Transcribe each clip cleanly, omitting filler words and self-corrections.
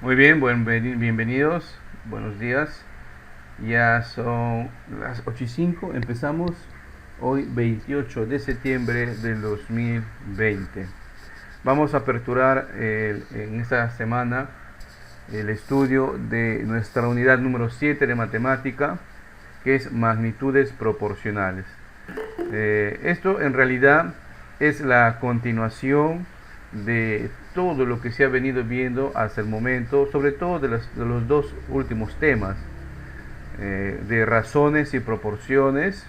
Muy bien, bienvenidos, buenos días. Ya son las 8:05, empezamos hoy 28 de septiembre del 2020. Vamos a aperturar en esta semana el estudio de nuestra unidad número 7 de matemática, que es magnitudes proporcionales. Esto en realidad es la continuación de todo lo que se ha venido viendo hasta el momento, sobre todo de los dos últimos temas, de razones y proporciones,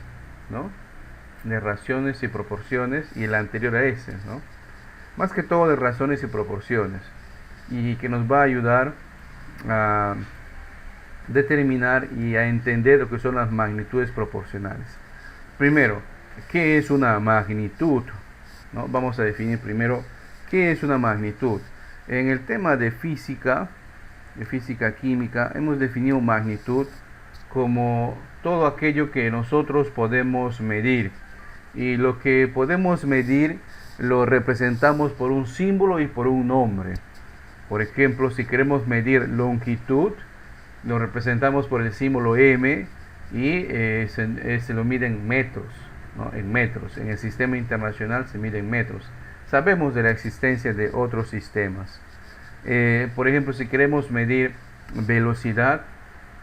¿no? De razones y proporciones, y el anterior a ese, ¿no? Más que todo de razones y proporciones, y que nos va a ayudar a determinar y a entender lo que son las magnitudes proporcionales. Primero, ¿qué es una magnitud? ¿No? Vamos a definir primero qué es una magnitud. En el tema de física química, hemos definido magnitud como todo aquello que nosotros podemos medir. Y lo que podemos medir lo representamos por un símbolo y por un nombre. Por ejemplo, si queremos medir longitud, lo representamos por el símbolo m y se lo mide en metros, ¿no? En metros. En el sistema internacional se mide en metros. Sabemos de la existencia de otros sistemas. Por ejemplo, si queremos medir velocidad,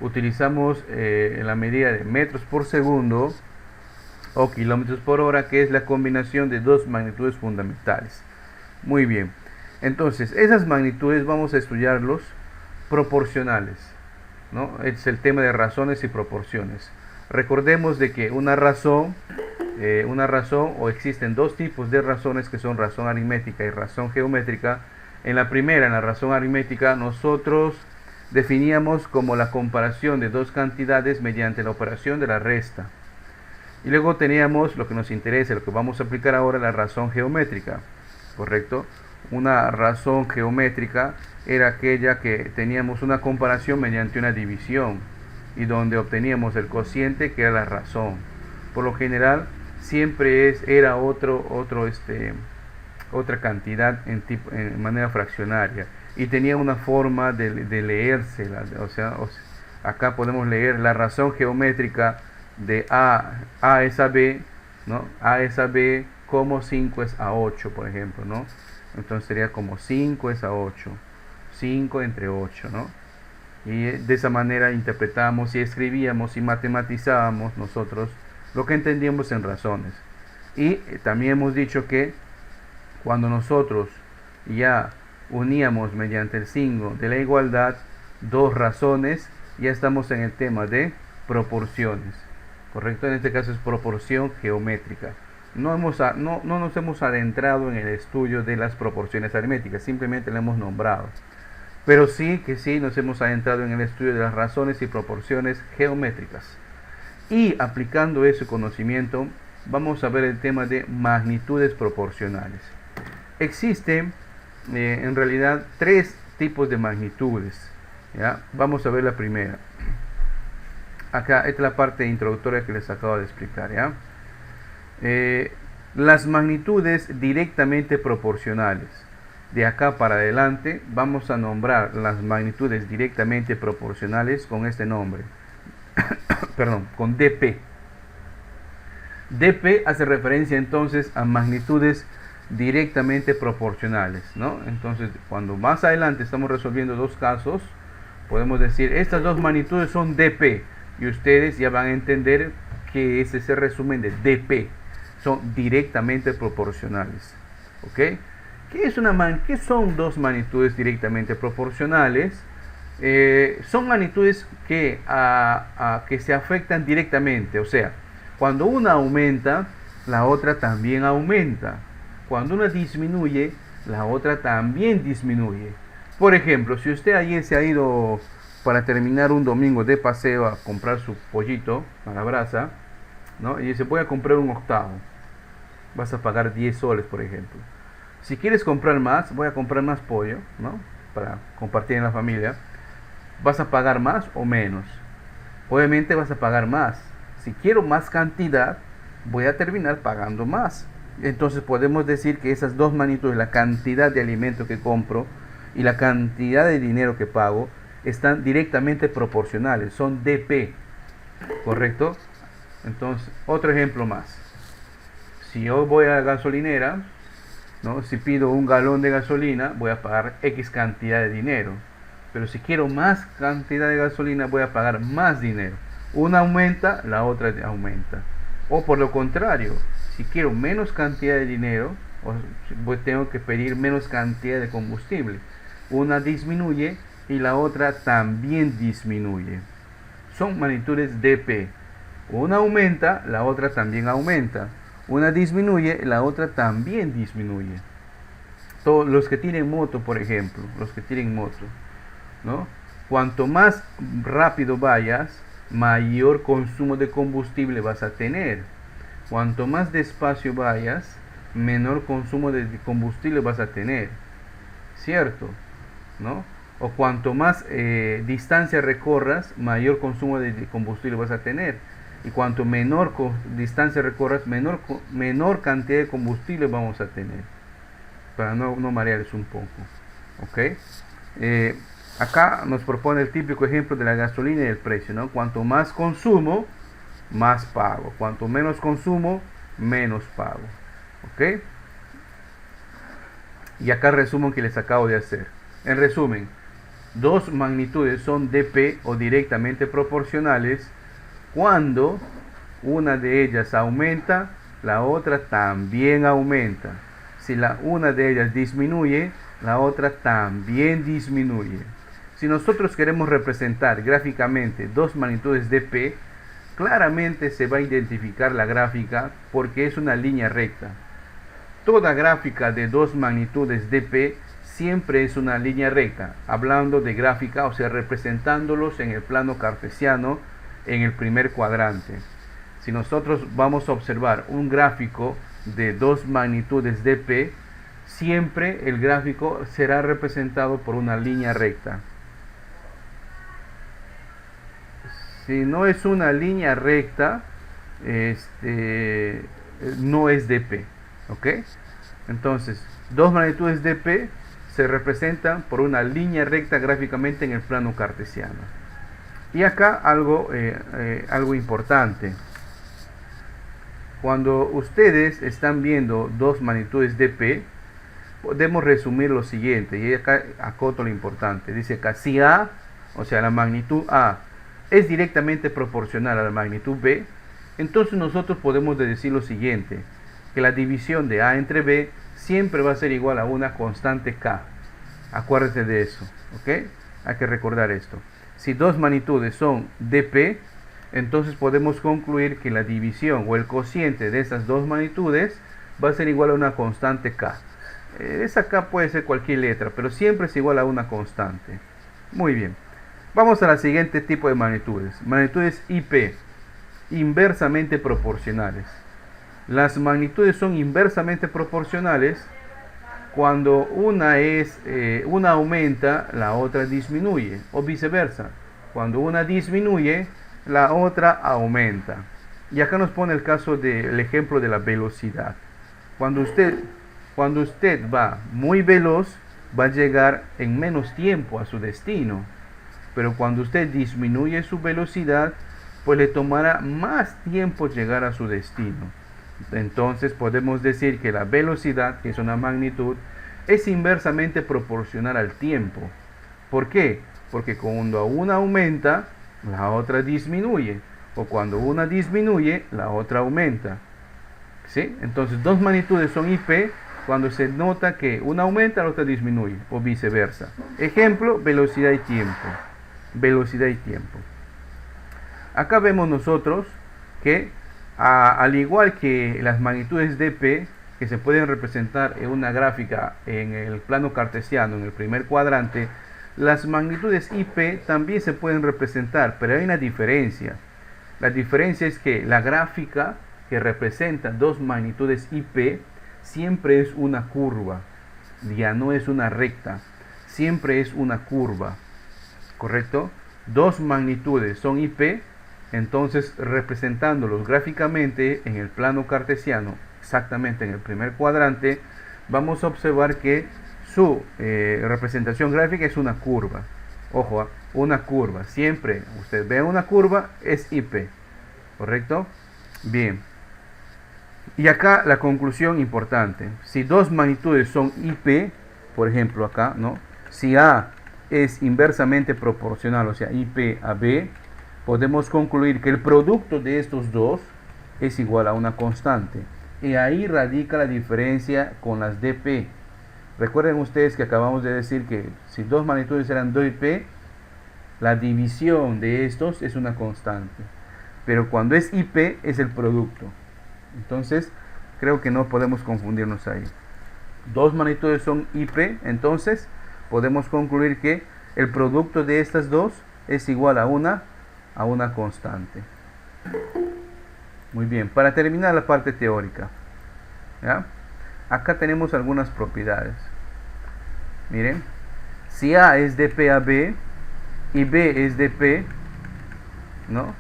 utilizamos la medida de metros por segundo o kilómetros por hora, que es la combinación de dos magnitudes fundamentales. Muy bien. Entonces, esas magnitudes vamos a estudiarlos proporcionales, ¿no? Es el tema de razones y proporciones. Recordemos de que una razón o existen dos tipos de razones, que son razón aritmética y razón geométrica. En la primera, en la razón aritmética, nosotros definíamos como la comparación de dos cantidades mediante la operación de la resta. Y luego teníamos lo que nos interesa, lo que vamos a aplicar ahora, la razón geométrica, ¿correcto? Una razón geométrica era aquella que teníamos una comparación mediante una división y donde obteníamos el cociente, que era la razón. Por lo general siempre era otra cantidad en manera fraccionaria, y tenía una forma de leérsela. Acá podemos leer la razón geométrica de a es a b, ¿no? A es a b como 5 es a 8, por ejemplo, ¿no? Entonces sería como 5 es a 8, 5 entre 8, ¿no? Y de esa manera interpretamos y escribíamos y matematizábamos nosotros lo que entendíamos en razones. Y también hemos dicho que cuando nosotros ya uníamos mediante el signo de la igualdad dos razones, ya estamos en el tema de proporciones, ¿correcto? En este caso es proporción geométrica. No nos hemos adentrado en el estudio de las proporciones aritméticas, simplemente la hemos nombrado. Pero sí nos hemos adentrado en el estudio de las razones y proporciones geométricas. Y aplicando ese conocimiento, vamos a ver el tema de magnitudes proporcionales. Existen en realidad tres tipos de magnitudes, ¿ya? Vamos a ver la primera. Acá, esta es la parte introductoria que les acabo de explicar, ¿ya? Las magnitudes directamente proporcionales. De acá para adelante vamos a nombrar las magnitudes directamente proporcionales con este nombre. Perdón, con dp. dp hace referencia entonces a magnitudes directamente proporcionales, ¿no? Entonces, cuando más adelante estamos resolviendo dos casos, podemos decir estas dos magnitudes son dp, y ustedes ya van a entender que ese es el resumen de dp. Son directamente proporcionales, ¿ok? ¿Qué son dos magnitudes directamente proporcionales? Son magnitudes que se afectan directamente, o sea, cuando una aumenta, la otra también aumenta. Cuando una disminuye, la otra también disminuye. Por ejemplo, si usted ayer se ha ido para terminar un domingo de paseo a comprar su pollito a la brasa, ¿no? Y dice, voy a comprar un octavo. Vas a pagar 10 soles, por ejemplo. Si quieres comprar más, voy a comprar más pollo, ¿no? Para compartir en la familia. ¿Vas a pagar más o menos? Obviamente vas a pagar más. Si quiero más cantidad, voy a terminar pagando más. Entonces podemos decir que esas dos magnitudes, la cantidad de alimento que compro y la cantidad de dinero que pago están directamente proporcionales, son dp, ¿correcto? Entonces, otro ejemplo más. Si yo voy a la gasolinera, ¿no? Si pido un galón de gasolina, voy a pagar X cantidad de dinero. Pero si quiero más cantidad de gasolina, voy a pagar más dinero. Una aumenta, la otra aumenta. O por lo contrario, si quiero menos cantidad de dinero, tengo que pedir menos cantidad de combustible. Una disminuye y la otra también disminuye. Son magnitudes dp. Una aumenta, la otra también aumenta. Una disminuye, la otra también disminuye. Todos los que tienen moto, por ejemplo, los que tienen moto, ¿no? Cuanto más rápido vayas, mayor consumo de combustible vas a tener. Cuanto más despacio vayas, menor consumo de combustible vas a tener, ¿cierto? ¿No? O cuanto más distancia recorras, mayor consumo de combustible vas a tener. Y cuanto menor distancia recorras, menor cantidad de combustible vamos a tener. Para no marearles un poco. ¿Ok? Acá nos propone el típico ejemplo de la gasolina y el precio, ¿no? Cuanto más consumo, más pago. Cuanto menos consumo, menos pago. ¿Ok? Y acá el resumen que les acabo de hacer. En resumen, dos magnitudes son dp o directamente proporcionales cuando una de ellas aumenta, la otra también aumenta. Si una de ellas disminuye, la otra también disminuye. Si nosotros queremos representar gráficamente dos magnitudes dp, claramente se va a identificar la gráfica porque es una línea recta. Toda gráfica de dos magnitudes dp siempre es una línea recta, hablando de gráfica, o sea, representándolos en el plano cartesiano en el primer cuadrante. Si nosotros vamos a observar un gráfico de dos magnitudes dp, siempre el gráfico será representado por una línea recta. Si no es una línea recta, no es dp, ¿ok? Entonces, dos magnitudes dp se representan por una línea recta gráficamente en el plano cartesiano. Y acá algo importante. Cuando ustedes están viendo dos magnitudes dp, podemos resumir lo siguiente, y acá acoto lo importante. Dice que si A, o sea la magnitud A, es directamente proporcional a la magnitud B, entonces nosotros podemos decir lo siguiente, que la división de A entre B siempre va a ser igual a una constante K. Acuérdense de eso, ¿ok? Hay que recordar esto. Si dos magnitudes son dp, entonces podemos concluir que la división o el cociente de esas dos magnitudes va a ser igual a una constante K. Esa K puede ser cualquier letra, pero siempre es igual a una constante. Muy bien. Vamos a la siguiente tipo de magnitudes. Magnitudes IP, inversamente proporcionales. Las magnitudes son inversamente proporcionales cuando una aumenta, la otra disminuye, o viceversa. Cuando una disminuye, la otra aumenta. Y acá nos pone el caso del ejemplo de la velocidad. Cuando usted va muy veloz, va a llegar en menos tiempo a su destino. Pero cuando usted disminuye su velocidad, pues le tomará más tiempo llegar a su destino. Entonces podemos decir que la velocidad, que es una magnitud, es inversamente proporcional al tiempo. ¿Por qué? Porque cuando una aumenta, la otra disminuye. O cuando una disminuye, la otra aumenta. ¿Sí? Entonces dos magnitudes son IP cuando se nota que una aumenta, la otra disminuye. O viceversa. Ejemplo, velocidad y tiempo. Velocidad y tiempo. Acá vemos nosotros que al igual que las magnitudes dp que se pueden representar en una gráfica en el plano cartesiano, en el primer cuadrante, las magnitudes IP también se pueden representar, pero hay una diferencia. La diferencia es que la gráfica que representa dos magnitudes IP siempre es una curva, ya no es una recta, siempre es una curva, ¿correcto? Dos magnitudes son IP, entonces representándolos gráficamente en el plano cartesiano, exactamente en el primer cuadrante, vamos a observar que su representación gráfica es una curva. Ojo, una curva. Siempre usted ve una curva, es IP. ¿Correcto? Bien. Y acá la conclusión importante. Si dos magnitudes son IP, por ejemplo acá, ¿no? Si A es inversamente proporcional, o sea, IP a B, podemos concluir que el producto de estos dos es igual a una constante. Y ahí radica la diferencia con las DP. Recuerden ustedes que acabamos de decir que si dos magnitudes eran 2IP, la división de estos es una constante. Pero cuando es IP es el producto. Entonces, creo que no podemos confundirnos ahí. Dos magnitudes son IP, entonces podemos concluir que el producto de estas dos es igual a una constante. Muy bien, para terminar la parte teórica, ¿ya? Acá tenemos algunas propiedades. Miren, si A es de P a B y B es de P, ¿no?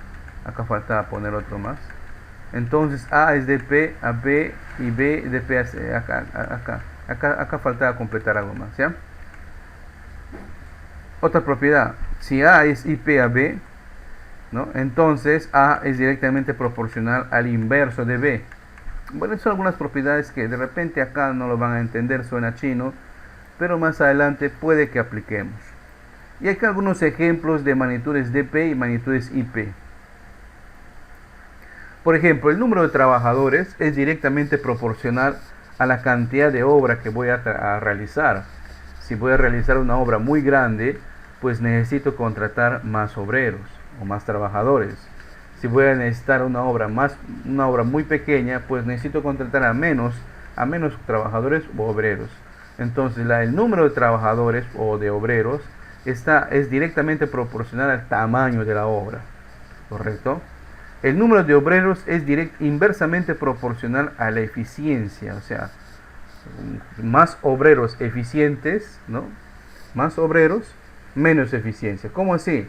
Acá falta poner otro más. Entonces A es de P a B y B de P a C. Acá falta completar algo más, ¿ya? Otra propiedad, si A es IP a B, ¿no? Entonces A es directamente proporcional al inverso de B. Bueno, son algunas propiedades que de repente acá no lo van a entender, suena chino, pero más adelante puede que apliquemos. Y acá algunos ejemplos de magnitudes DP y magnitudes IP. Por ejemplo, el número de trabajadores es directamente proporcional a la cantidad de obra que voy a realizar. Si voy a realizar una obra muy grande, pues necesito contratar más obreros o más trabajadores. Si voy a necesitar una obra muy pequeña, pues necesito contratar a menos trabajadores o obreros. Entonces, el número de trabajadores o de obreros es directamente proporcional al tamaño de la obra. ¿Correcto? El número de obreros es inversamente proporcional a la eficiencia, o sea, más obreros eficientes, ¿no? Más obreros, menos eficiencia. ¿Cómo así?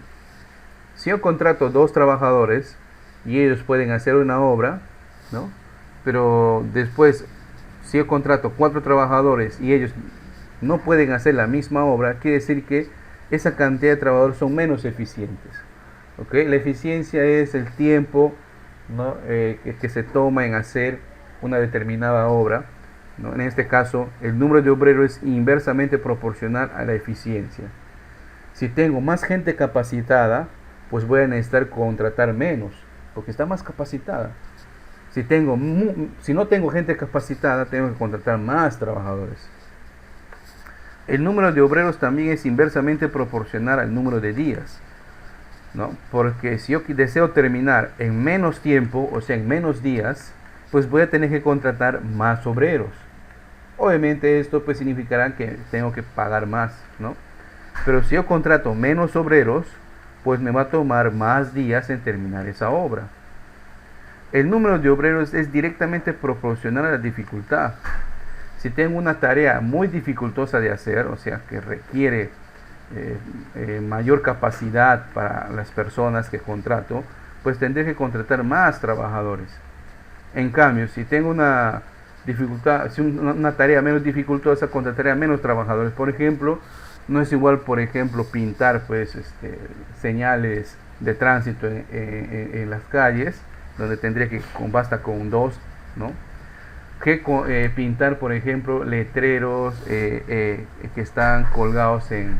Si yo contrato dos trabajadores y ellos pueden hacer una obra, ¿no? Pero después, si yo contrato 4 trabajadores y ellos no pueden hacer la misma obra, quiere decir que esa cantidad de trabajadores son menos eficientes. ¿Okay? La eficiencia es el tiempo, ¿no? que se toma en hacer una determinada obra, ¿no? En este caso, el número de obreros es inversamente proporcional a la eficiencia. Si tengo más gente capacitada, pues voy a necesitar contratar menos, porque está más capacitada. Si no tengo gente capacitada, tengo que contratar más trabajadores. El número de obreros también es inversamente proporcional al número de días, ¿no? Porque si yo deseo terminar en menos tiempo, o sea, en menos días, pues voy a tener que contratar más obreros. Obviamente esto pues significará que tengo que pagar más, ¿no? Pero si yo contrato menos obreros, pues me va a tomar más días en terminar esa obra. El número de obreros es directamente proporcional a la dificultad. Si tengo una tarea muy dificultosa de hacer, o sea, que requiere mayor capacidad para las personas que contrato, pues tendré que contratar más trabajadores. En cambio, si tengo una tarea menos dificultosa, contrataré a menos trabajadores. Por ejemplo, no es igual, por ejemplo, pintar pues señales de tránsito en las calles, donde tendría que basta con 2, ¿no? Que pintar, por ejemplo, letreros que están colgados en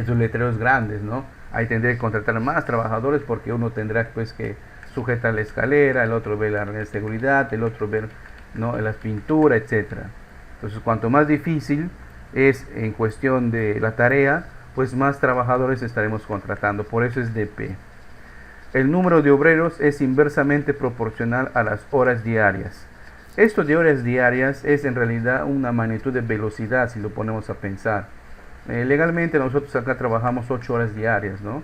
sus letreros grandes, ¿no? Ahí tendré que contratar más trabajadores, porque uno tendrá pues que sujetar la escalera, el otro ver la red de seguridad, el otro ver, ¿no?, las pinturas, etcétera. Entonces, cuanto más difícil es en cuestión de la tarea, pues más trabajadores estaremos contratando. Por eso es DP. El número de obreros es inversamente proporcional a las horas diarias. Esto de horas diarias es en realidad una magnitud de velocidad, si lo ponemos a pensar. Legalmente nosotros acá trabajamos 8 horas diarias, ¿no?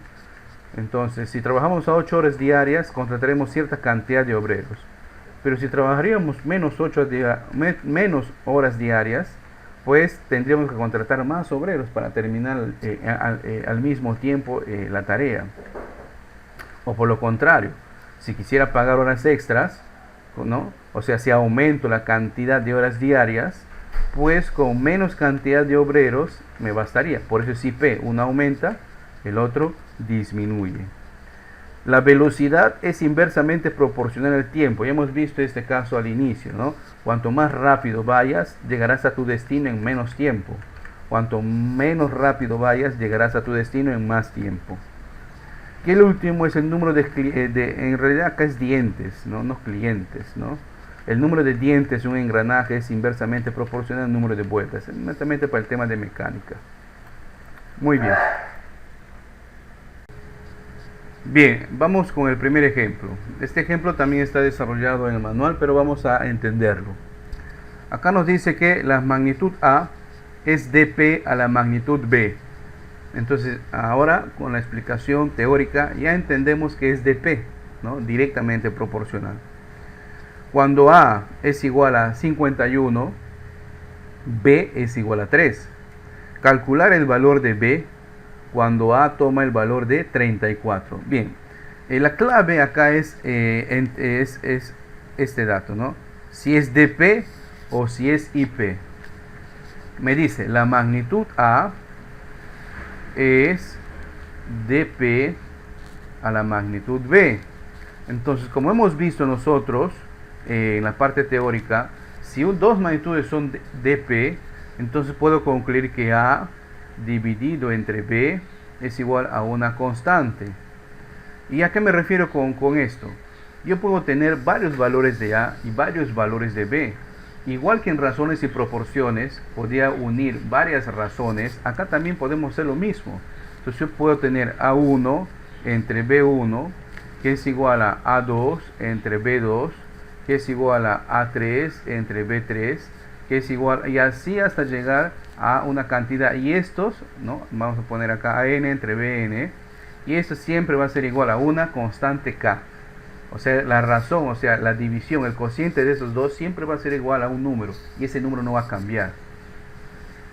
Entonces, si trabajamos a 8 horas diarias, contrataremos cierta cantidad de obreros. Pero si trabajaríamos menos horas diarias, pues tendríamos que contratar más obreros para terminar al mismo tiempo la tarea. O por lo contrario, si quisiera pagar horas extras, ¿no? O sea, si aumento la cantidad de horas diarias, pues con menos cantidad de obreros me bastaría. Por eso es IP, uno aumenta, el otro disminuye. La velocidad es inversamente proporcional al tiempo. Ya hemos visto este caso al inicio, ¿no? Cuanto más rápido vayas, llegarás a tu destino en menos tiempo. Cuanto menos rápido vayas, llegarás a tu destino en más tiempo. Y el último es el número en realidad acá es dientes, ¿no? No clientes, ¿no? El número de dientes de un engranaje es inversamente proporcional al número de vueltas, netamente para el tema de mecánica. Muy bien. Bien, vamos con el primer ejemplo. Este ejemplo también está desarrollado en el manual, pero vamos a entenderlo. Acá nos dice que la magnitud A es dP a la magnitud B. Entonces, ahora con la explicación teórica ya entendemos que es dP, ¿no? Directamente proporcional. Cuando A es igual a 51, B es igual a 3. Calcular el valor de B cuando A toma el valor de 34. Bien, la clave acá es este dato, ¿no? Si es dP o si es IP. Me dice, la magnitud A es dP a la magnitud B. Entonces, como hemos visto nosotros en la parte teórica, si dos magnitudes son dP, entonces puedo concluir que A dividido entre B es igual a una constante. ¿Y a qué me refiero con esto? Yo puedo tener varios valores de A y varios valores de B. Igual que en razones y proporciones, podría unir varias razones. Acá también podemos hacer lo mismo. Entonces yo puedo tener A1 entre B1, que es igual a A2 entre B2, que es igual a A3 entre B3, que es igual, y así hasta llegar a una cantidad. Y estos, ¿no? Vamos a poner acá AN entre BN, y esto siempre va a ser igual a una constante K. O sea, la razón, o sea, la división, el cociente de esos dos siempre va a ser igual a un número, y ese número no va a cambiar.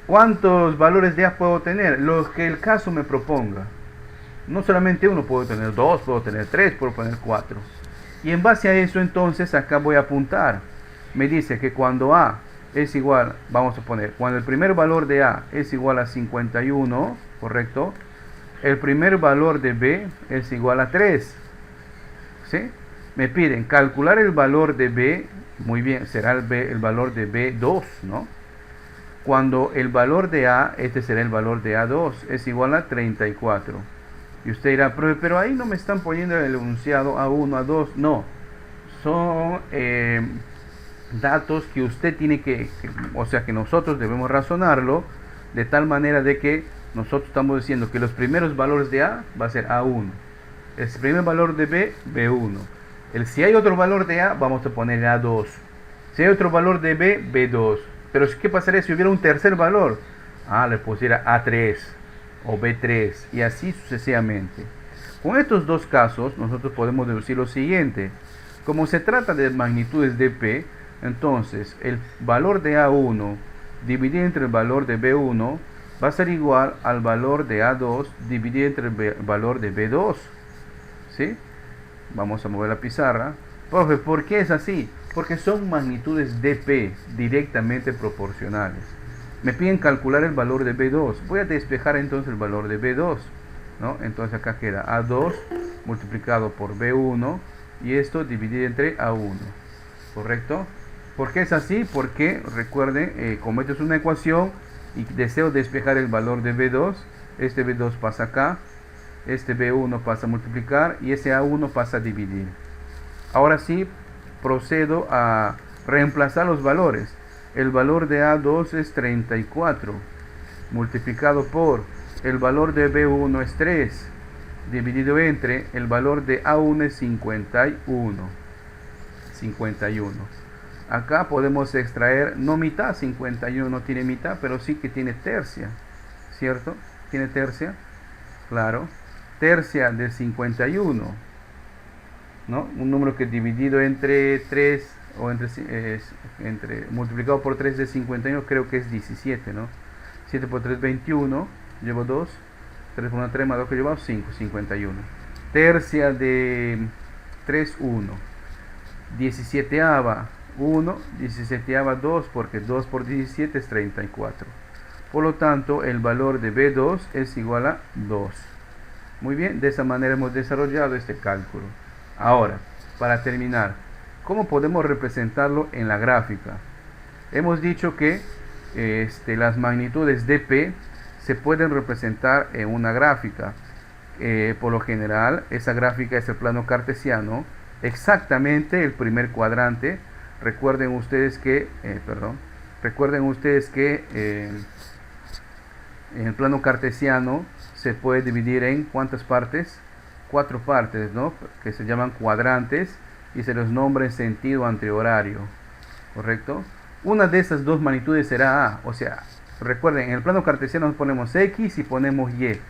¿Cuántos valores de A puedo tener? Los que el caso me proponga. No solamente uno, puedo tener dos, puedo tener tres, puedo tener cuatro. Y en base a eso, entonces, acá voy a apuntar. Me dice que cuando A es igual, vamos a poner, cuando el primer valor de A es igual a 51, ¿correcto? El primer valor de B es igual a 3. ¿Sí? Me piden calcular el valor de B, muy bien, será el valor de B2, ¿no? Cuando el valor de A, este será el valor de A2, es igual a 34. Y usted dirá, pero ahí no me están poniendo el enunciado A1, A2, no. Son datos que usted tiene o sea que nosotros debemos razonarlo de tal manera de que nosotros estamos diciendo que los primeros valores de A va a ser A1. El primer valor de B, B1. Si hay otro valor de A, vamos a poner A2. Si hay otro valor de B, B2. Pero ¿qué pasaría si hubiera un tercer valor? Le pusiera A3 o B3 y así sucesivamente. Con estos dos casos, nosotros podemos deducir lo siguiente. Como se trata de magnitudes dP, entonces el valor de A1 dividido entre el valor de B1 va a ser igual al valor de A2 dividido entre el valor de B2. ¿Sí? Vamos a mover la pizarra. Profe, ¿por qué es así? Porque son magnitudes dP directamente proporcionales. Me piden calcular el valor de B2. Voy a despejar entonces el valor de B2, ¿no? Entonces acá queda A2 multiplicado por B1 y esto dividido entre A1. ¿Correcto? ¿Por qué es así? Porque recuerden, como esto es una ecuación y deseo despejar el valor de B2, este B2 pasa acá, este B1 pasa a multiplicar y ese A1 pasa a dividir. Ahora sí, procedo a reemplazar los valores. El valor de A2 es 34, multiplicado por el valor de B1 es 3, dividido entre el valor de A1 es 51. Acá podemos extraer, no mitad, 51 no tiene mitad, pero sí que tiene tercia, ¿cierto? ¿Tiene tercia? Claro. Tercia de 51, ¿no? Un número que dividido entre 3 o multiplicado por 3 de 51 creo que es 17, ¿no? 7 por 3, 21, llevo 2, 3 por 1, 3 más 2 que llevo 5, 51. Tercia de 3, 1. 17ava 1, 17ava 2, porque 2 por 17 es 34. Por lo tanto, el valor de B2 es igual a 2. Muy bien, de esa manera hemos desarrollado este cálculo. Ahora, para terminar, ¿cómo podemos representarlo en la gráfica? Hemos dicho que las magnitudes de P se pueden representar en una gráfica. Por lo general, esa gráfica es el plano cartesiano, exactamente el primer cuadrante. Recuerden ustedes que en el plano cartesiano se puede dividir en ¿cuántas partes? 4 partes, ¿no? Que se llaman cuadrantes y se los nombra en sentido antihorario, ¿correcto? Una de esas dos magnitudes será A, o sea, recuerden, en el plano cartesiano ponemos X y ponemos Y,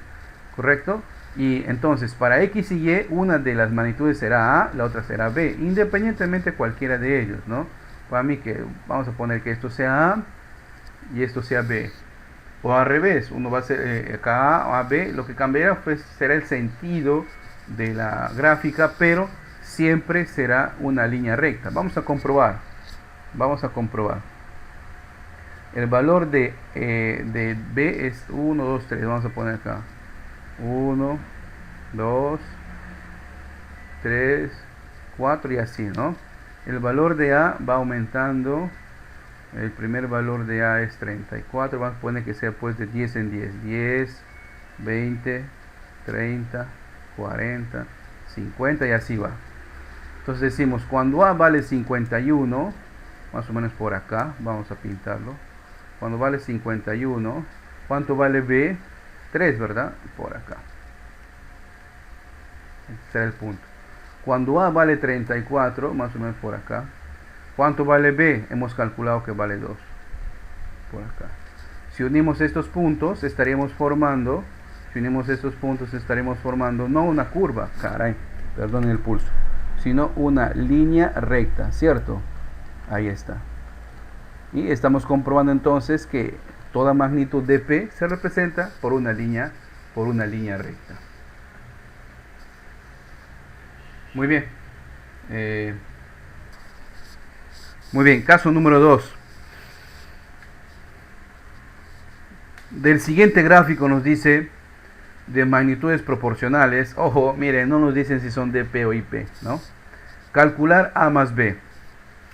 ¿correcto? Y entonces para X y Y, una de las magnitudes será A, la otra será B, independientemente cualquiera de ellos, ¿no? Para mí que vamos a poner que esto sea A y esto sea B. O al revés, uno va a hacer acá A o B, lo que cambiará pues será el sentido de la gráfica, pero siempre será una línea recta. Vamos a comprobar. El valor de B es 1, 2, 3. Vamos a poner acá 1, 2, 3, 4 y así, ¿no? El valor de A va aumentando. El primer valor de A es 34. Vamos a poner que sea pues de 10 en 10. 10, 20, 30, 40, 50 y así va. Entonces decimos, cuando A vale 51, más o menos por acá, vamos a pintarlo. Cuando vale 51, ¿cuánto vale B? 3, ¿verdad? Por acá. Este será el punto. Cuando A vale 34, más o menos por acá. ¿Cuánto vale B? Hemos calculado que vale 2. Por acá. Si unimos estos puntos, estaríamos formando no una curva, caray, perdonen el pulso, sino una línea recta, ¿cierto? Ahí está. Y estamos comprobando entonces que toda magnitud de P se representa por una línea recta. Muy bien. Muy bien, caso número 2. Del siguiente gráfico nos dice de magnitudes proporcionales. Ojo, miren, no nos dicen si son dp o ip, ¿no? Calcular A más B.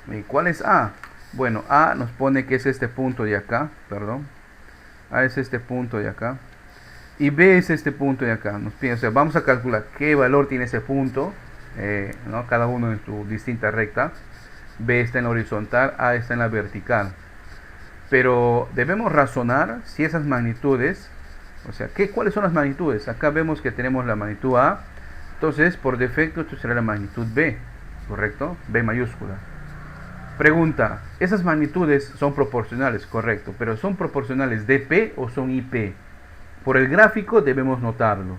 ¿Y cuál es A? Bueno, A nos pone que es este punto de acá, perdón. A es este punto de acá. Y B es este punto de acá. Nos pide, o sea, vamos a calcular qué valor tiene ese punto, ¿no? Cada uno en su distinta recta. B está en la horizontal, A está en la vertical. Pero debemos razonar si esas magnitudes, o sea, ¿cuáles son las magnitudes? Acá vemos que tenemos la magnitud A, entonces por defecto esto será la magnitud B, ¿correcto? B mayúscula. Pregunta, ¿esas magnitudes son proporcionales? Correcto, pero ¿son proporcionales dp o son ip? Por el gráfico debemos notarlo.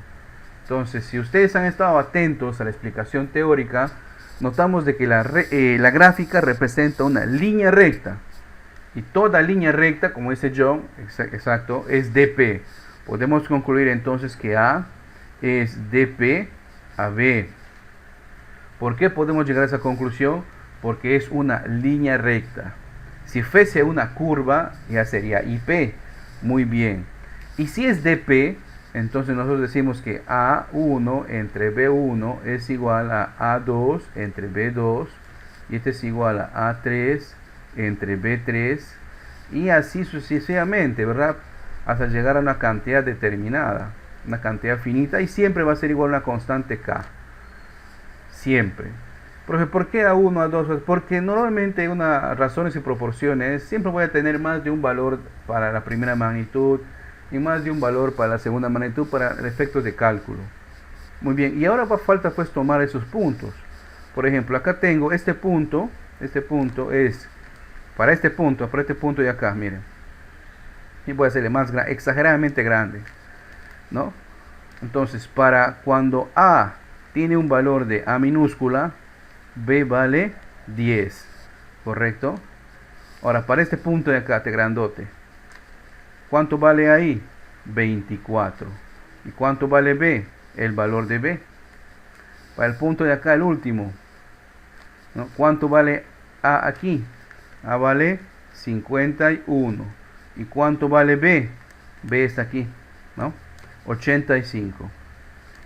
Entonces, si ustedes han estado atentos a la explicación teórica, notamos de que la gráfica representa una línea recta. Y toda línea recta, como dice John, exacto, es dp. Podemos concluir entonces que A es dp a B. ¿Por qué podemos llegar a esa conclusión? Porque es una línea recta. Si fuese una curva, ya sería ip. Muy bien. Y si es dp, entonces nosotros decimos que A1 entre B1 es igual a A2 entre B2. Y este es igual a A3 entre B3. Y así sucesivamente, ¿verdad? Hasta llegar a una cantidad determinada. Una cantidad finita. Y siempre va a ser igual a una constante K. Siempre. Profe, ¿por qué A1, A2? Porque normalmente en unas razones y proporciones siempre voy a tener más de un valor para la primera magnitud y más de un valor para la segunda magnitud para efectos de cálculo. Muy bien, y ahora falta pues tomar esos puntos. Por ejemplo, acá tengo este punto es para este punto de acá, miren. Y voy a hacerle más exageradamente grande, ¿no? Entonces, para cuando A tiene un valor de A minúscula, B vale 10, ¿correcto? Ahora, para este punto de acá, este grandote, ¿cuánto vale ahí? 24. ¿Y cuánto vale B? El valor de B. Para el punto de acá, el último, ¿no? ¿Cuánto vale A aquí? A vale 51. ¿Y cuánto vale B? B está aquí, ¿no? 85.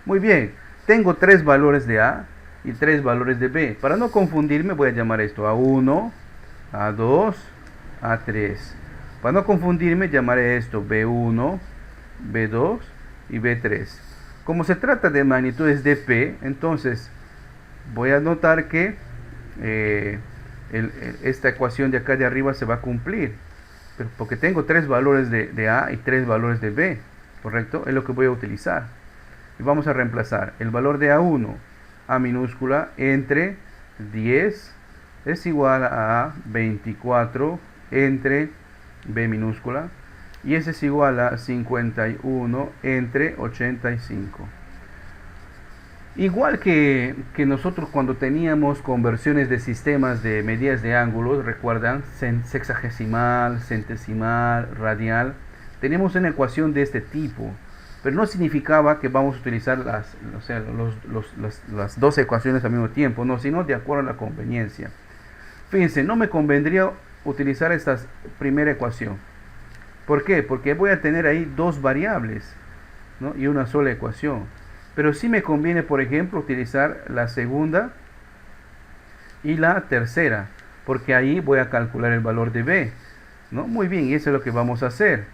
Muy bien, tengo tres valores de A y tres valores de B. Para no confundirme voy a llamar esto A1, A2, A3. Para no confundirme llamaré esto B1, B2 y B3. Como se trata de magnitudes de P, entonces voy a notar que esta ecuación de acá de arriba se va a cumplir. Pero porque tengo tres valores de A y tres valores de B, ¿correcto? Es lo que voy a utilizar. Y vamos a reemplazar el valor de A1, A minúscula, entre 10 es igual a 24 entre B minúscula. Y ese es igual a 51 entre 85. Igual que nosotros cuando teníamos conversiones de sistemas de medidas de ángulos, recuerdan, sexagesimal, centesimal, radial, teníamos una ecuación de este tipo, pero no significaba que vamos a utilizar las dos ecuaciones al mismo tiempo, no, sino de acuerdo a la conveniencia. Fíjense, no me convendría utilizar esta primera ecuación. ¿Por qué? Porque voy a tener ahí dos variables, ¿no? Y una sola ecuación. Pero sí me conviene, por ejemplo, utilizar la segunda y la tercera, porque ahí voy a calcular el valor de B, ¿no? Muy bien, y eso es lo que vamos a hacer,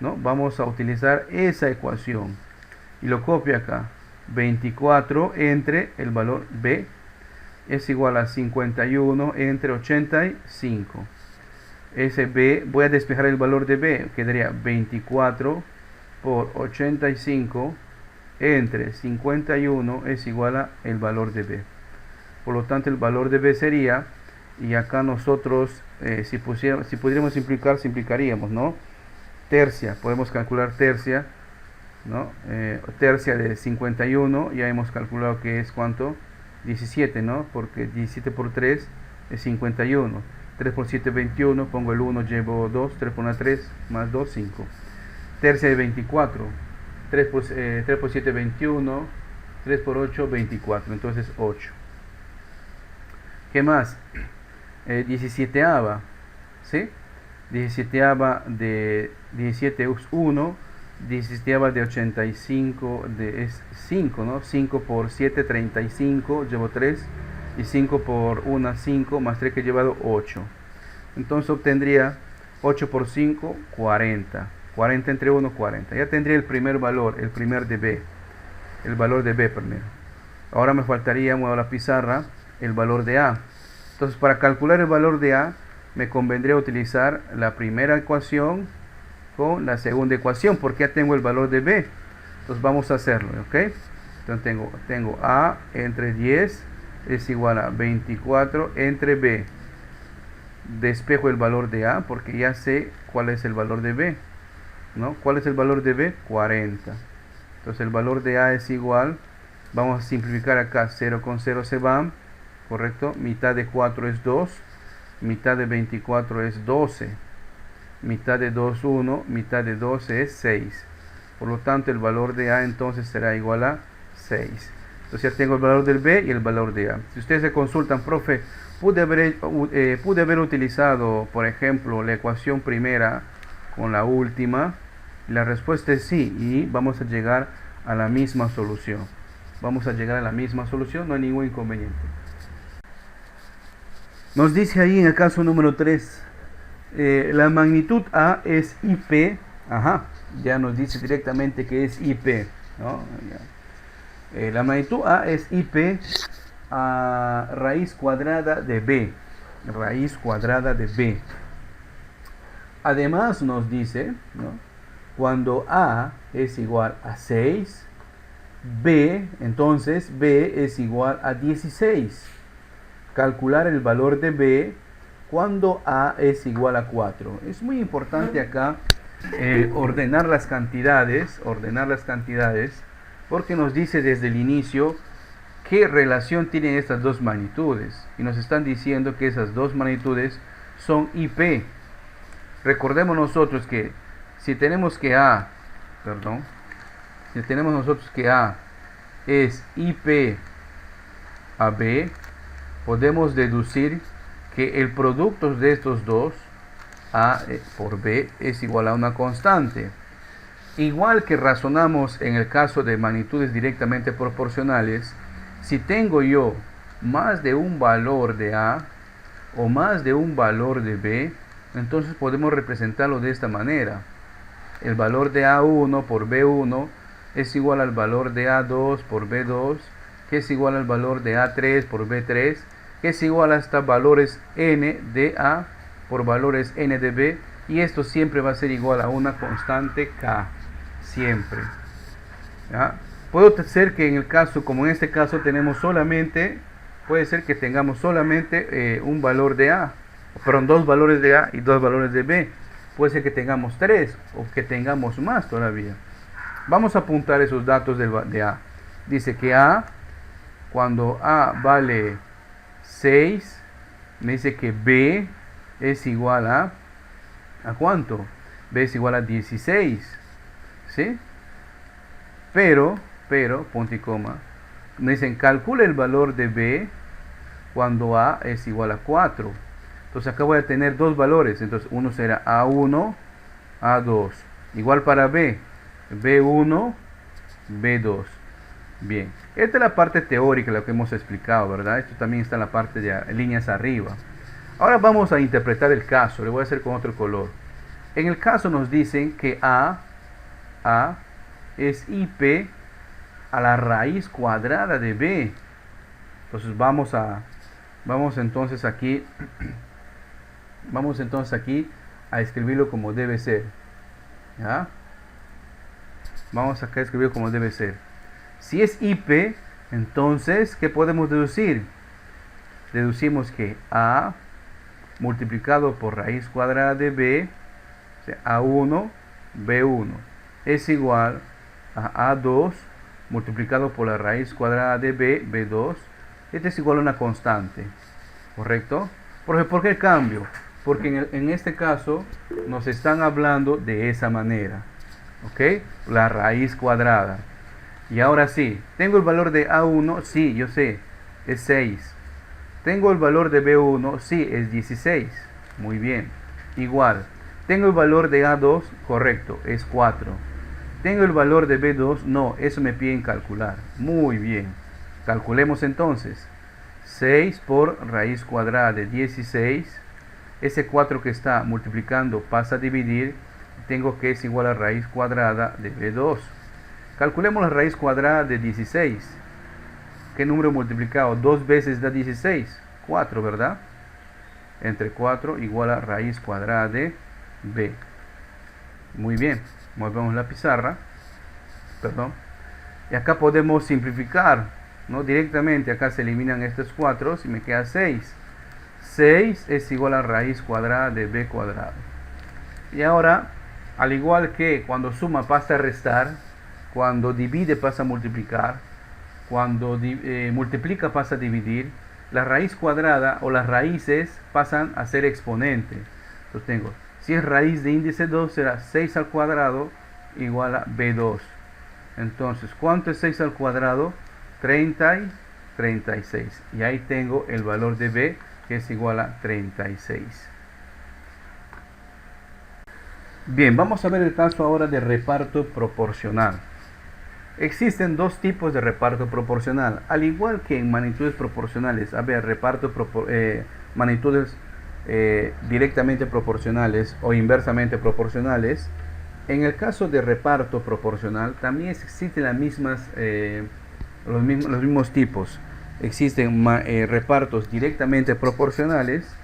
¿no? Vamos a utilizar esa ecuación y lo copio acá. 24 entre el valor B es igual a 51 entre 85. Ese B, voy a despejar el valor de B, quedaría 24 por 85 entre 51 es igual a el valor de B. Por lo tanto, el valor de B sería, y acá nosotros, si pudiéramos simplificaríamos, ¿no? Tercia, podemos calcular tercia, ¿no? Tercia de 51, ya hemos calculado que es ¿cuánto? 17, ¿no? Porque 17 por 3 es 51. 3 por 7, 21, pongo el 1, llevo 2, 3 por 1, 3, más 2, 5. Tercia de 24, 3 por 7, 21, 3 por 8, 24, entonces 8. ¿Qué más? 17ava, ¿sí? 17ava de 17 es 1, 17ava de 85 es 5, ¿no? 5 por 7, 35, llevo 3. Y 5 por 1, 5, más 3 que he llevado 8. Entonces obtendría 8 por 5, 40. 40 entre 1, 40. Ya tendría el primer valor, el primer de B. El valor de B primero. Ahora me faltaría, muevo la pizarra, el valor de A. Entonces para calcular el valor de A, me convendría utilizar la primera ecuación con la segunda ecuación, porque ya tengo el valor de B. Entonces vamos a hacerlo, ¿ok? Entonces tengo A entre 10 es igual a 24 entre B. Despejo el valor de A porque ya sé cuál es el valor de B, ¿no? ¿Cuál es el valor de B? 40. Entonces el valor de A es igual, vamos a simplificar acá, 0 con 0 se van, ¿correcto? Mitad de 4 es 2, mitad de 24 es 12, mitad de 2, 1, mitad de 12 es 6. Por lo tanto el valor de A entonces será igual a 6. Entonces ya tengo el valor del B y el valor de A. Si ustedes se consultan, profe, pude haber utilizado, por ejemplo, la ecuación primera con la última. La respuesta es sí, y vamos a llegar a la misma solución. Vamos a llegar a la misma solución, no hay ningún inconveniente. Nos dice ahí en el caso número 3, la magnitud A es IP. Ajá, ya nos dice directamente que es IP, ¿no? La magnitud A es IP a raíz cuadrada de B. Raíz cuadrada de B. Además nos dice, ¿no? Cuando A es igual a 6, B, entonces B es igual a 16. Calcular el valor de B cuando A es igual a 4. Es muy importante acá ordenar las cantidades, porque nos dice desde el inicio qué relación tienen estas dos magnitudes. Y nos están diciendo que esas dos magnitudes son IP. Recordemos nosotros que si tenemos que A es IP a B, podemos deducir que el producto de estos dos, A por B, es igual a una constante. Igual que razonamos en el caso de magnitudes directamente proporcionales, si tengo yo más de un valor de A o más de un valor de B, entonces podemos representarlo de esta manera. El valor de A1 por B1 es igual al valor de A2 por B2, que es igual al valor de A3 por B3, que es igual hasta valores n de A por valores n de B, y esto siempre va a ser igual a una constante K, siempre. ¿Ya? Puede ser que en el caso, como en este caso tenemos solamente, puede ser que tengamos solamente un valor de A, perdón, dos valores de A y dos valores de B. Puede ser que tengamos tres o que tengamos más todavía. Vamos a apuntar esos datos de A. Dice que A, cuando A vale 6, me dice que B es igual ¿a cuánto? B es igual a 16. ¿Sí? Pero, punto y coma, me dicen calcula el valor de B cuando A es igual a 4. Entonces acá voy a tener dos valores. Entonces uno será A1, A2. Igual para B, B1, B2. Bien, esta es la parte teórica, lo que hemos explicado, ¿verdad? Esto también está en la parte de líneas arriba. Ahora vamos a interpretar el caso. Le voy a hacer con otro color. En el caso nos dicen que A es IP a la raíz cuadrada de B. Entonces vamos entonces aquí a escribirlo como debe ser. ¿Ya? Vamos acá a escribirlo como debe ser. Si es IP, entonces, ¿qué podemos deducir? Deducimos que A multiplicado por raíz cuadrada de B, o sea, A1, B1, es igual a A2 multiplicado por la raíz cuadrada de B, B2. Este es igual a una constante, ¿correcto? ¿Por qué el cambio? Porque en este caso nos están hablando de esa manera, ¿ok? La raíz cuadrada. Y ahora sí, ¿tengo el valor de A1? Sí, yo sé, es 6. ¿Tengo el valor de B1? Sí, es 16. Muy bien. Igual. ¿Tengo el valor de A2? Correcto, es 4. ¿Tengo el valor de B2? No, eso me piden calcular. Muy bien. Calculemos entonces. 6 por raíz cuadrada de 16. Ese 4 que está multiplicando pasa a dividir. Tengo que es igual a raíz cuadrada de B2. Calculemos la raíz cuadrada de 16. ¿Qué número multiplicado? 2 veces da 16. 4, ¿verdad? Entre 4 igual a raíz cuadrada de B. Muy bien. Movemos la pizarra. Perdón. Y acá podemos simplificar, ¿no? Directamente acá se eliminan estos 4 y me queda 6. 6 es igual a raíz cuadrada de B cuadrado. Y ahora, al igual que cuando suma pasa a restar, cuando divide pasa a multiplicar, cuando multiplica pasa a dividir, la raíz cuadrada o las raíces pasan a ser exponente. Entonces tengo, si es raíz de índice 2 será 6 al cuadrado igual a B2. Entonces, ¿cuánto es 6 al cuadrado? 30 y 36. Y ahí tengo el valor de B, que es igual a 36. Bien, vamos a ver el caso ahora de reparto proporcional. Existen dos tipos de reparto proporcional. Al igual que en magnitudes proporcionales, magnitudes directamente proporcionales o inversamente proporcionales, en el caso de reparto proporcional también existen los mismos tipos. Existen repartos directamente proporcionales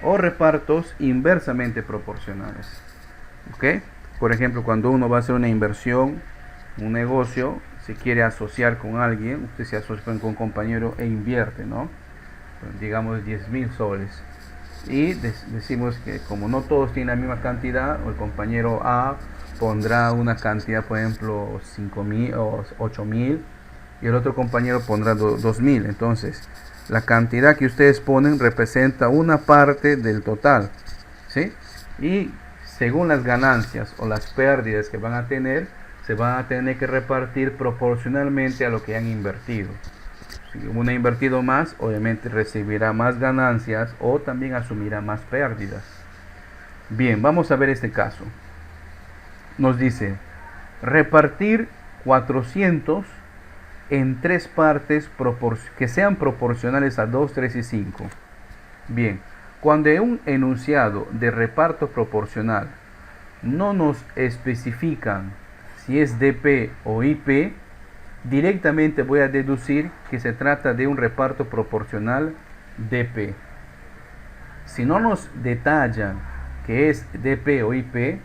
o repartos inversamente proporcionales. ¿Ok? Por ejemplo, cuando uno va a hacer una inversión, un negocio, se quiere asociar con alguien, usted se asocia con un compañero e invierte, ¿no? Digamos 10.000 soles. Y decimos que como no todos tienen la misma cantidad, el compañero A pondrá una cantidad, por ejemplo, 5.000 o 8.000, y el otro compañero pondrá 2.000. Entonces, la cantidad que ustedes ponen representa una parte del total, ¿sí? Y según las ganancias o las pérdidas que van a tener, se van a tener que repartir proporcionalmente a lo que han invertido. Si uno ha invertido más, obviamente recibirá más ganancias o también asumirá más pérdidas. Bien, vamos a ver este caso. Nos dice, repartir 400 en tres partes que sean proporcionales a 2, 3 y 5. Bien, cuando en un enunciado de reparto proporcional no nos especifican si es DP o IP, directamente voy a deducir que se trata de un reparto proporcional DP. Si no nos detallan que es DP o IP,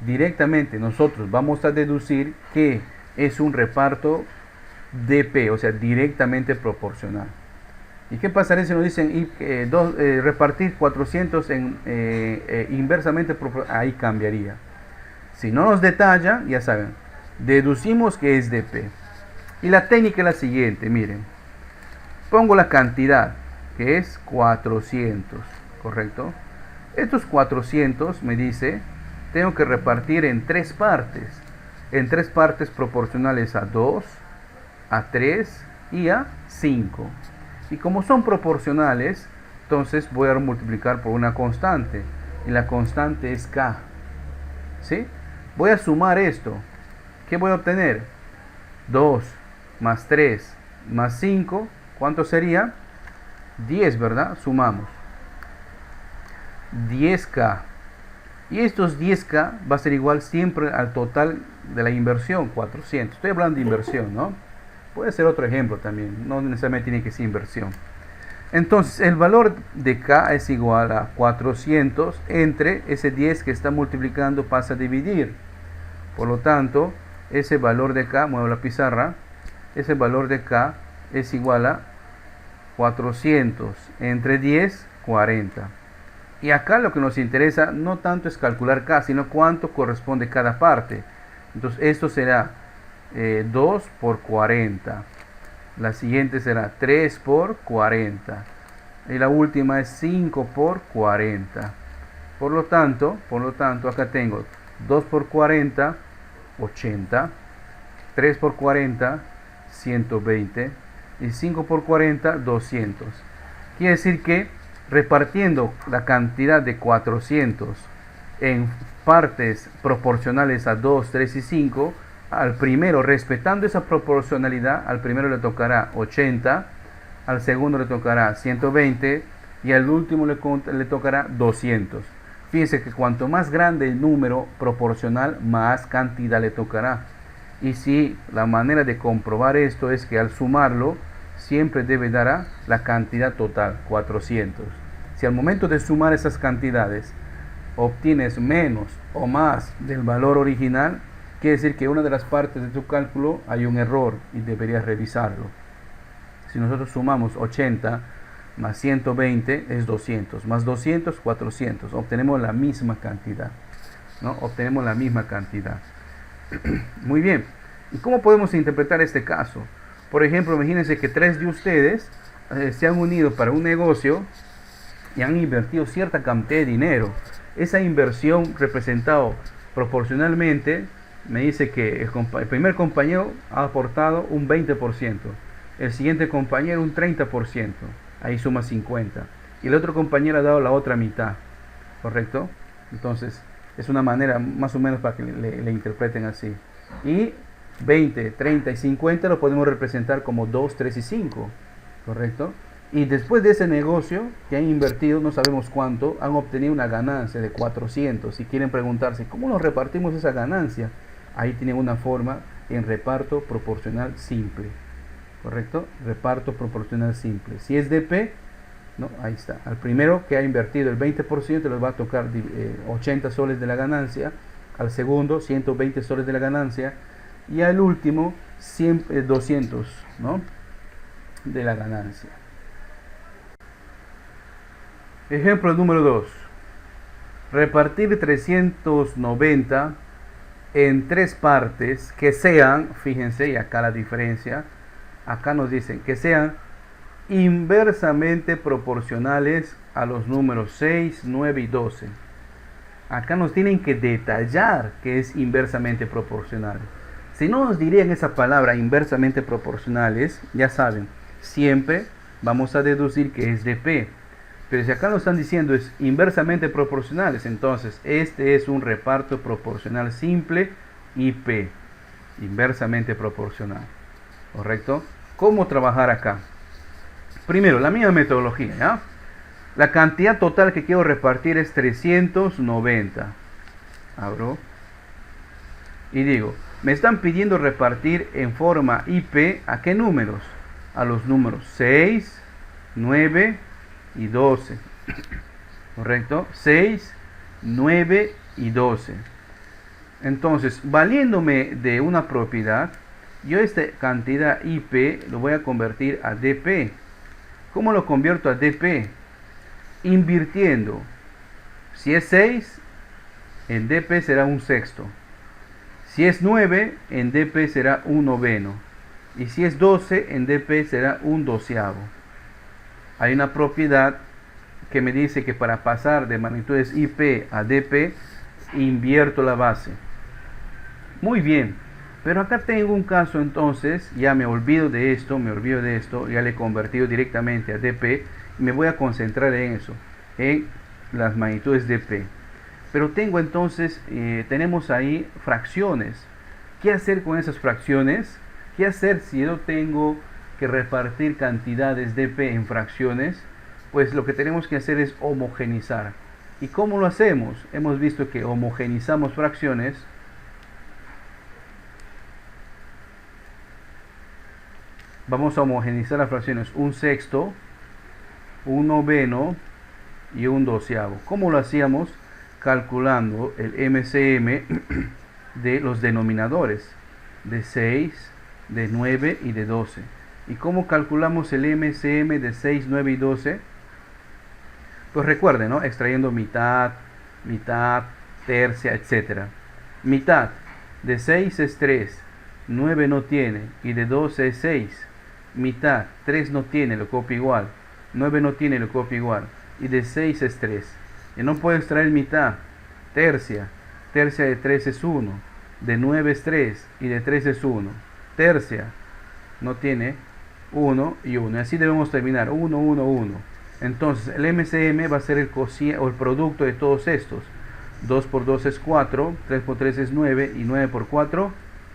directamente nosotros vamos a deducir que es un reparto DP, o sea, directamente proporcional. ¿Y qué pasaría si nos dicen repartir 400 en inversamente proporcional? Ahí cambiaría. Si no nos detalla, ya saben, deducimos que es DP. Y la técnica es la siguiente, miren. Pongo la cantidad, que es 400, ¿correcto? Estos 400 me dice, tengo que repartir en tres partes proporcionales a 2, a 3 y a 5. Y como son proporcionales, entonces voy a multiplicar por una constante. Y la constante es K. ¿Sí? Voy a sumar esto. ¿Qué voy a obtener? 2 más 3 más 5. ¿Cuánto sería? 10, ¿verdad? Sumamos. 10K. Y estos 10K va a ser igual siempre al total de la inversión, 400. Estoy hablando de inversión, ¿no? Puede ser otro ejemplo también, no necesariamente tiene que ser inversión. Entonces, el valor de K es igual a 400 entre ese 10 que está multiplicando pasa a dividir. Por lo tanto, ese valor de K, muevo la pizarra, ese valor de K es igual a 400 entre 10, 40. Y acá lo que nos interesa no tanto es calcular K, sino cuánto corresponde cada parte. Entonces, esto será 2 por 40. La siguiente será 3 por 40. Y la última es 5 por 40. Por lo tanto, acá tengo 2 por 40, 80. 3 por 40, 120. Y 5 por 40, 200. Quiere decir que repartiendo la cantidad de 400 en partes proporcionales a 2, 3 y 5, al primero, respetando esa proporcionalidad, al primero le tocará 80, al segundo le tocará 120 y al último le tocará 200. Fíjense que cuanto más grande el número proporcional, más cantidad le tocará. Y si la manera de comprobar esto es que al sumarlo, siempre debe dar a la cantidad total, 400. Si al momento de sumar esas cantidades obtienes menos o más del valor original, quiere decir que una de las partes de tu cálculo hay un error y deberías revisarlo. Si nosotros sumamos 80 más 120 es 200, más 200, 400. Obtenemos la misma cantidad, ¿no? Obtenemos la misma cantidad. Muy bien. ¿Y cómo podemos interpretar este caso? Por ejemplo, imagínense que 3 de ustedes se han unido para un negocio y han invertido cierta cantidad de dinero. Esa inversión representado proporcionalmente me dice que el primer compañero ha aportado un 20%, el siguiente compañero un 30%, ahí suma 50, y el otro compañero ha dado la otra mitad, ¿correcto? Entonces, es una manera más o menos para que le interpreten así. Y 20, 30 y 50 lo podemos representar como 2, 3 y 5, ¿correcto? Y después de ese negocio que han invertido, no sabemos cuánto, han obtenido una ganancia de 400. Si quieren preguntarse, ¿cómo nos repartimos esa ganancia? Ahí tienen una forma en reparto proporcional simple, ¿correcto? Reparto proporcional simple. Si es DP, ¿no? Ahí está. Al primero que ha invertido el 20% les va a tocar 80 soles de la ganancia. Al segundo, 120 soles de la ganancia. Y al último, 200, ¿no? De la ganancia. Ejemplo número 2. Repartir 390 en tres partes que sean, fíjense, y acá la diferencia, acá nos dicen que sean inversamente proporcionales a los números 6, 9 y 12. Acá nos tienen que detallar que es inversamente proporcional. Si no nos dirían esa palabra inversamente proporcionales, ya saben, siempre vamos a deducir que es dp. Pero si acá nos están diciendo es inversamente proporcionales, entonces este es un reparto proporcional simple IP, inversamente proporcional. ¿Correcto? ¿Cómo trabajar acá? Primero, la misma metodología, ¿ya? La cantidad total que quiero repartir es 390. Abro. Y digo, me están pidiendo repartir en forma IP, ¿a qué números? A los números 6, 9 y 12. ¿Correcto? 6, 9 y 12. Entonces, valiéndome de una propiedad, yo esta cantidad IP lo voy a convertir a DP. ¿Cómo lo convierto a DP? Invirtiendo. Si es 6, en DP será un sexto. Si es 9, en DP será un noveno. Y si es 12, en DP será un doceavo. Hay una propiedad que me dice que para pasar de magnitudes IP a DP, invierto la base. Muy bien, pero acá tengo un caso entonces, ya me olvido de esto, ya le he convertido directamente a DP y me voy a concentrar en eso, en las magnitudes DP. Pero tengo entonces, tenemos ahí fracciones. ¿Qué hacer con esas fracciones? ¿Qué hacer si yo tengo que repartir cantidades DP en fracciones? Pues lo que tenemos que hacer es homogenizar. ¿Y cómo lo hacemos? Hemos visto que homogenizamos fracciones. Vamos a homogenizar las fracciones un sexto, un noveno y un doceavo. ¿Cómo lo hacíamos? Calculando el MCM de los denominadores de 6, de 9 y de 12. ¿Y cómo calculamos el MCM de 6, 9 y 12? Pues recuerden, ¿no? Extrayendo mitad, tercia, etc. Mitad de 6 es 3, 9 no tiene, y de 12 es 6. Mitad, 3 no tiene, lo copio igual. 9 no tiene, lo copio igual. Y de 6 es 3. Y no puedo extraer mitad. Tercia. Tercia de 3 es 1. De 9 es 3. Y de 3 es 1. Tercia. No tiene 1 y 1. Y así debemos terminar. 1, 1, 1. Entonces el MCM va a ser el cociente o el producto de todos estos. 2 por 2 es 4. 3 por 3 es 9. Y 9 por 4,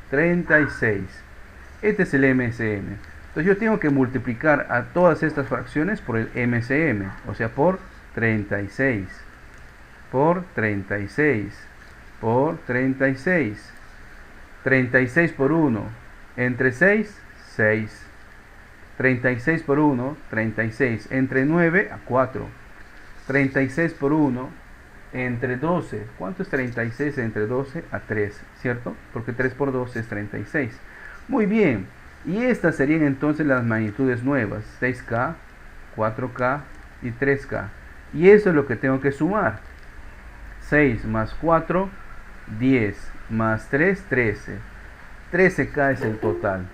36. Este es el MCM. Entonces yo tengo que multiplicar a todas estas fracciones por el MCM. O sea, por 36. Por 36. Por 36. 36 por 1. Entre 6, 6. 36 por 1, 36. Entre 9 a 4. 36 por 1, entre 12. ¿Cuánto es 36 entre 12? A 3, ¿cierto? Porque 3 por 12 es 36. Muy bien. Y estas serían entonces las magnitudes nuevas. 6K, 4K y 3K. Y eso es lo que tengo que sumar. 6 más 4, 10. Más 3, 13. 13K es el total.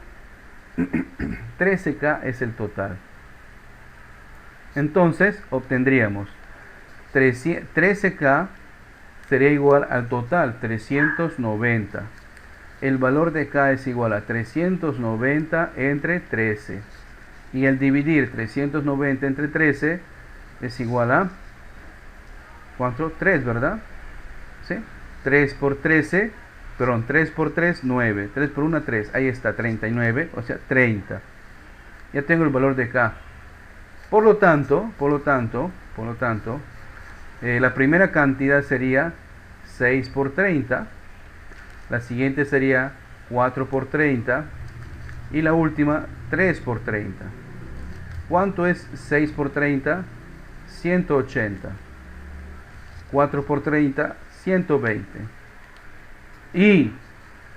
13K es el total. Entonces obtendríamos 13K sería igual al total 390. El valor de K es igual a 390 entre 13. Y al dividir 390 entre 13 es igual a ¿cuánto? 3, ¿verdad? ¿Sí? 3 por 13, perdón, 3 por 3, 9. 3 por 1, 3. Ahí está, 39, o sea, 30. Ya tengo el valor de K. Por lo tanto, la primera cantidad sería 6 por 30. La siguiente sería 4 por 30. Y la última, 3 por 30. ¿Cuánto es 6 por 30? 180. 4 por 30, 120. Y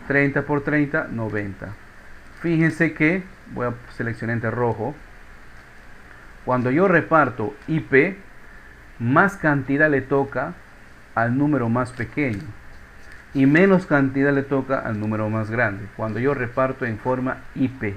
30 por 30, 90. Fíjense que, voy a seleccionar entre rojo, cuando yo reparto IP, más cantidad le toca al número más pequeño y menos cantidad le toca al número más grande, cuando yo reparto en forma IP.